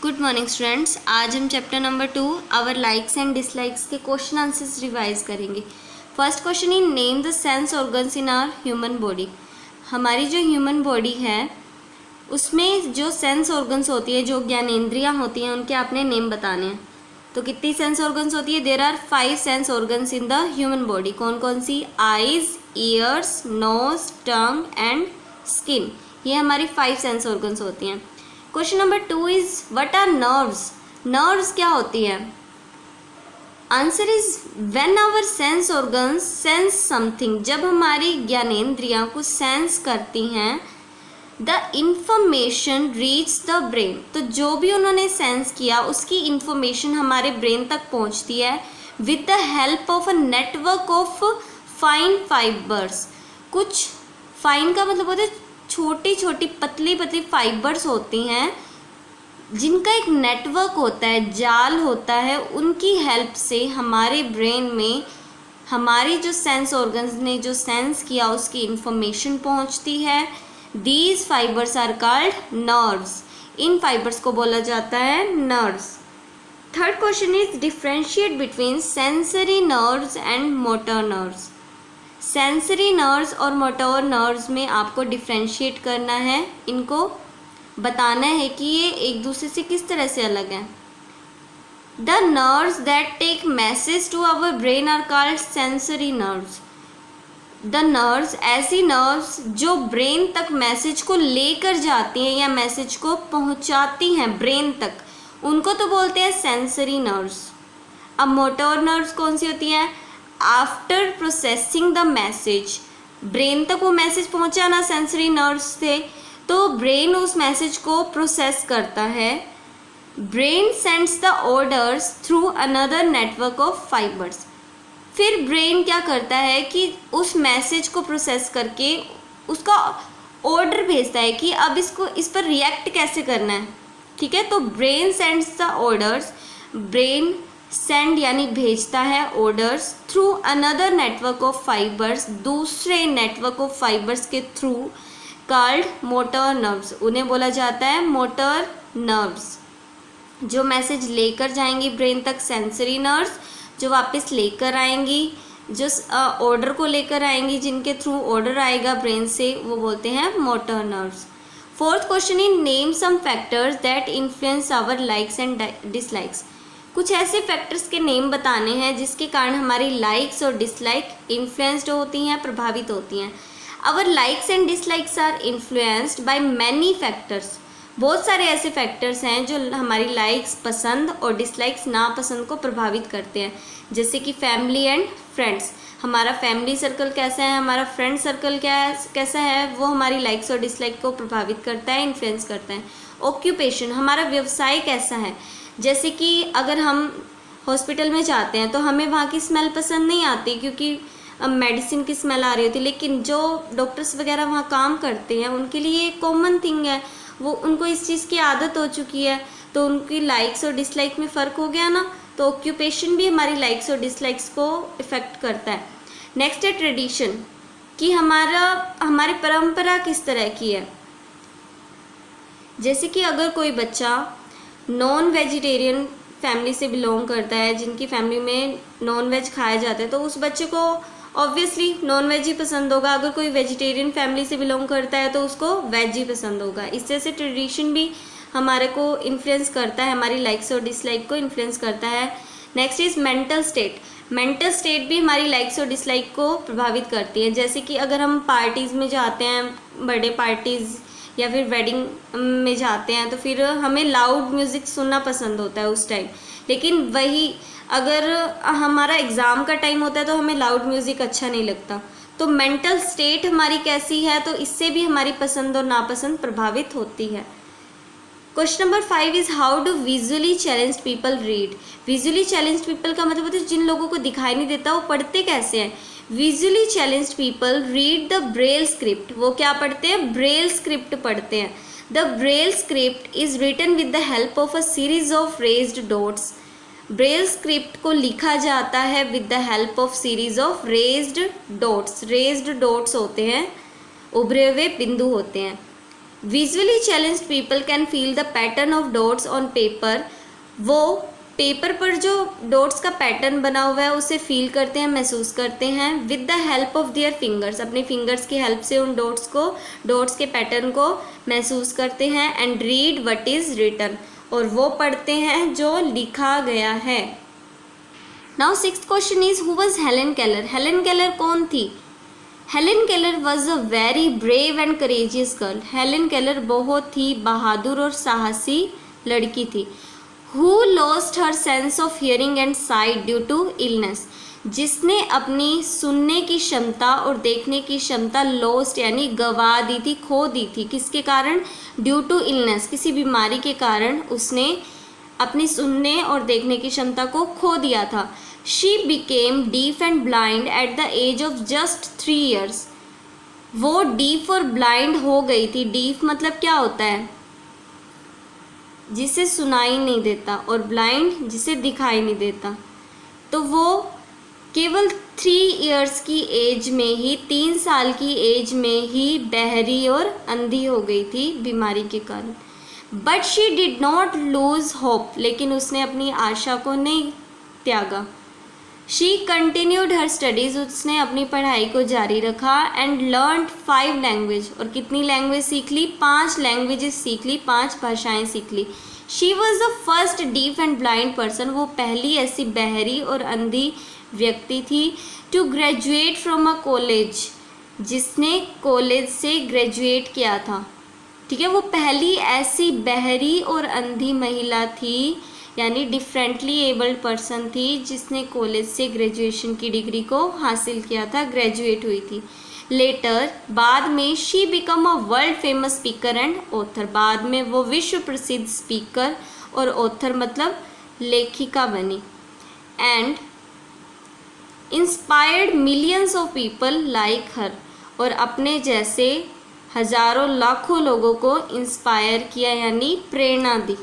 Good morning students. आज हम chapter number 2 our likes and dislikes के क्वेश्चन आंसर्स रिवाइज करेंगे। First question is name the sense organs in our human body. हमारी जो human body है उसमें जो सेंस ऑर्गन्स होती है, जो ज्ञानेंद्रियाँ होती हैं, उनके आपने नेम बताने हैं। तो कितनी सेंस ऑर्गन्स होती है? There are 5 sense organs in the human body. कौन कौन सी? Eyes, ears, nose, tongue and skin. ये हमारी 5 सेंस ऑर्गन्स होती हैं। Question number 2 is what are nerves. Nerves क्या होती है? Answer is when our sense organs sense something. जब हमारी ज्ञानेंद्रियां कुछ सेंस करती हैं, the information reach the brain. तो जो भी उन्होंने सेंस किया उसकी इंफॉर्मेशन हमारे ब्रेन तक पहुंचती है with the help of a network of fine fibres. कुछ फाइन का मतलब होता है छोटी छोटी पतली पतली फाइबर्स होती हैं जिनका एक नेटवर्क होता है, जाल होता है। उनकी हेल्प से हमारे ब्रेन में हमारी जो सेंस ऑर्गन्स ने जो सेंस किया उसकी इंफॉर्मेशन पहुंचती है। These fibers are called nerves. इन फाइबर्स को बोला जाता है nerves. Third question is differentiate between sensory nerves and motor nerves. Sensory nerves और मोटर नर्व्स में आपको डिफ्रेंशिएट करना है, इनको बताना है कि ये एक दूसरे से किस तरह से अलग हैं। The nerves that take message to our brain are called sensory nerves. The nerves ऐसी नर्व्स जो ब्रेन तक मैसेज को लेकर जाती हैं या मैसेज को पहुंचाती हैं ब्रेन तक, उनको तो बोलते हैं सेंसरी नर्व्स। अब मोटर नर्व्स कौन सी होती हैं? After processing the message, brain तक वो मैसेज पहुंचा ना सेंसरी नर्व्स से, तो ब्रेन उस मैसेज को प्रोसेस करता है। Brain sends the orders through another network of fibres. फिर ब्रेन क्या करता है कि उस मैसेज को प्रोसेस करके उसका ऑर्डर भेजता है कि अब इस पर रिएक्ट कैसे करना है। ठीक है, तो brain sends the orders, brain send यानी भेजता है orders through another network of fibres, दूसरे नेटवर्क ऑफ फाइबर्स के थ्रू, कॉल्ड मोटर नर्व्स। उन्हें बोला जाता है मोटर नर्व्स। जो मैसेज लेकर जाएंगी ब्रेन तक सेंसरी नर्व्स, जो वापस लेकर आएंगी, जो ऑर्डर को लेकर आएंगी, जिनके थ्रू ऑर्डर आएगा ब्रेन से, वो बोलते हैं motor nerves. Fourth question in name some factors that influence our likes and dislikes. कुछ ऐसे फैक्टर्स के नेम बताने हैं जिसके कारण हमारी लाइक्स और डिसलाइक इन्फ्लुएंस्ड होती हैं, प्रभावित होती हैं। Our likes and dislikes are influenced by many factors. बहुत सारे ऐसे फैक्टर्स हैं जो हमारी लाइक्स पसंद और डिसलाइक्स नापसंद को प्रभावित करते हैं, जैसे कि फैमिली एंड फ्रेंड्स। हमारा फैमिली सर्कल कैसा है, हमारा फ्रेंड सर्कल कैसा है, वो हमारी लाइक्स और डिसलाइक को प्रभावित करता है, इन्फ्लुएंस करता है। ऑक्यूपेशन, हमारा व्यवसाय कैसा है, जैसे कि अगर हम हॉस्पिटल में जाते हैं तो हमें वहाँ की स्मेल पसंद नहीं आती क्योंकि मेडिसिन की स्मेल आ रही होती है, लेकिन जो डॉक्टर्स वगैरह वहाँ काम करते हैं उनके लिए एक कॉमन थिंग है, वो उनको इस चीज़ की आदत हो चुकी है, तो उनकी लाइक्स और डिसलाइक में फ़र्क हो गया ना। तो ऑक्यूपेशन भी हमारी लाइक्स और डिसलाइक्स को इफ़ेक्ट करता है। नेक्स्ट है ट्रेडिशन, कि हमारी परंपरा किस तरह की है। जैसे कि अगर कोई बच्चा नॉन वेजिटेरियन फैमिली से बिलोंग करता है, जिनकी फैमिली में नॉन वेज खाया जाता है, तो उस बच्चे को ऑब्वियसली नॉन वेज ही पसंद होगा। अगर कोई वेजिटेरियन फैमिली से बिलोंग करता है तो उसको वेज ही पसंद होगा। इस तरह से ट्रेडिशन भी हमारे को इन्फ्लुएंस करता है, हमारी लाइक्स और डिसलाइक को इन्फ्लुएंस करता है। Next is mental state. Mental state भी हमारी लाइक्स और डिसलाइक को प्रभावित करती है। जैसे कि अगर हम पार्टीज़ में जाते हैं, बर्थडे पार्टीज़ या फिर वेडिंग में जाते हैं, तो फिर हमें लाउड म्यूज़िक सुनना पसंद होता है उस टाइम, लेकिन वही अगर हमारा एग्ज़ाम का टाइम होता है तो हमें लाउड म्यूज़िक अच्छा नहीं लगता। तो मेंटल स्टेट हमारी कैसी है, तो इससे भी हमारी पसंद और नापसंद प्रभावित होती है। Question number 5 is how do visually challenged people read. Visually challenged people का मतलब होता है जिन लोगों को दिखाई नहीं देता वो पढ़ते कैसे हैं। Visually challenged people read the Braille script. वो क्या पढ़ते हैं? ब्रेल स्क्रिप्ट पढ़ते हैं। The Braille script is written with the help of a series of raised dots. Braille script को लिखा जाता है with the help of series of raised dots. Raised dots होते हैं, उभरे हुए बिंदु होते हैं। Visually challenged people can feel the pattern of dots on paper. वो पेपर पर जो डॉट्स का पैटर्न बना हुआ है उसे फील करते हैं, महसूस करते हैं with the help of their fingers. अपने फिंगर्स की हेल्प से उन डॉट्स के पैटर्न को महसूस करते हैं। And read what is written, और वो पढ़ते हैं जो लिखा गया है। Now sixth question is who was Helen Keller. Helen Keller कौन थी? Helen Keller was a very brave and courageous girl. Helen Keller बहुत ही बहादुर और साहसी लड़की थी। Who lost her sense of hearing and sight due to illness, जिसने अपनी सुनने की क्षमता और देखने की क्षमता लॉस्ट यानी गवा दी थी, खो दी थी। किसके कारण? ड्यू टू इलनेस, किसी बीमारी के कारण उसने अपनी सुनने और देखने की क्षमता को खो दिया था। She became deaf and blind at the age of just 3 years। वो डीफ और ब्लाइंड हो गई थी। डीफ मतलब क्या होता है? जिसे सुनाई नहीं देता, और ब्लाइंड जिसे दिखाई नहीं देता। तो वो केवल 3 years की एज में ही, 3 साल की एज में ही बहरी और अंधी हो गई थी बीमारी के कारण। But she did not lose hope, लेकिन उसने अपनी आशा को नहीं त्यागा। शी कंटिन्यूड हर स्टडीज़, उसने अपनी पढ़ाई को जारी रखा। एंड लर्नड 5 लैंग्वेज, और कितनी लैंग्वेज सीख ली? 5 लैंग्वेजेस सीख ली, 5 भाषाएं सीख ली। She was the first deaf and blind person, वो पहली ऐसी बहरी और अंधी व्यक्ति थी to graduate from a college, जिसने कॉलेज से ग्रेजुएट किया था। ठीक है, वो पहली ऐसी बहरी और अंधी महिला थी, यानी डिफरेंटली एबल्ड पर्सन थी, जिसने कॉलेज से ग्रेजुएशन की डिग्री को हासिल किया था, ग्रेजुएट हुई थी। लेटर, बाद में, she become a world famous speaker and author, बाद में वो विश्व प्रसिद्ध स्पीकर और ऑथर मतलब लेखिका बनी। And inspired millions of people like her, और अपने जैसे हजारों लाखों लोगों को इंस्पायर किया यानी प्रेरणा दी।